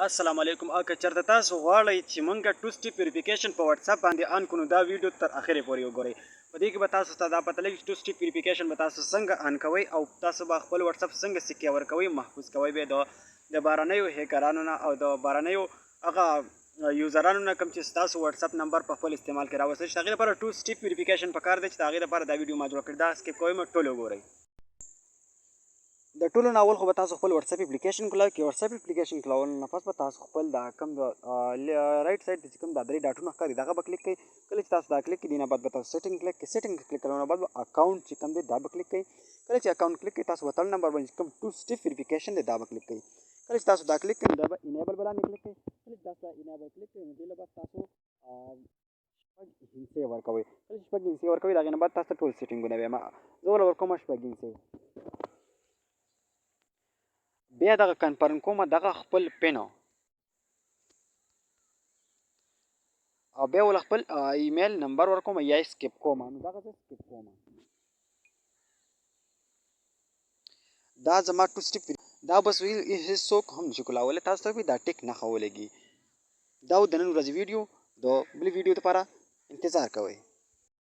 السلام علیکم. که چېرته تاسو غواړئ چې مونږ ټو سټیپ ویریفیکیشن په واتساپ باندې آن کړو، دا ویډیو تر اخره پورې وګورئ. په دې کې به تاسو ته دا پته لګي چې ټو سټیپ ویریفیکیشن به تاسو څنګه آن کوئ او تاسو به خپل واتساپ څنګه سکیور کوئ، محفوظ کوئ به د بهرنیو هیکرانو نه او د بهرنیو هغه یوزرانو نه کوم چې ستاسو واتساپ نمبر په خپل استعمال کې راوستل شي. د هغې لپاره ټو سټیپ ویریفیکیشن پکار دی چې د هغې لپاره دا ویډیو ما جوړه کړې. دا سکیپ کوئ مه ټول وګورئ. د ټولو نه اول خو به تاسو خپل واتساپ اپلیکیشن کلاو کې واتساپ اپلیکیشن کلاول نه پس به تاسو خپل د کوم رایټ سایډ چې کوم د درې ډاټونه ښکاري دغه به کلیک کوئ. کله چې تاسو دا کلیک کړئ نه بعد به تاسو سیټینګ کلیک کړئ. سیټینګ کلیک کولو نه بعد به اکاونټ چې کوم دی دا به کلیک کړئ. کله چې اکاونټ کلیک کړئ تاسو به تړ نمبر باندې کوم ټو سټیپ ویریفیکیشن دی دا به کلیک کړئ. کله چې تاسو دا کلیک کړئ دا به انیبل باندې کلیک کړئ. کله چې تاسو انیبل کلیک کړئ نو دې لپاره تاسو شپږ هندسې ورکوئ. کله چې شپږ هندسې ورکوئ د هغې نه بعد تاسو ته ټول سیټینګونه بیا زه ول ورکوم شپږ هندسې. بیا دغه کنفرم کومه دغه خپل پین او بیا ول خپل ایمیل نمبر ورکوم یا سکیپ کوم نو دغه زه سکیپ کوم. دا زما ټو سټیپ دا بس هیڅوک هم نشي کولاولی. تاسو ته دا ټیک نښه ولګي. دا و د نن ورځې ویډیو. د بلې ویډیو لپاره انتظار کوئ.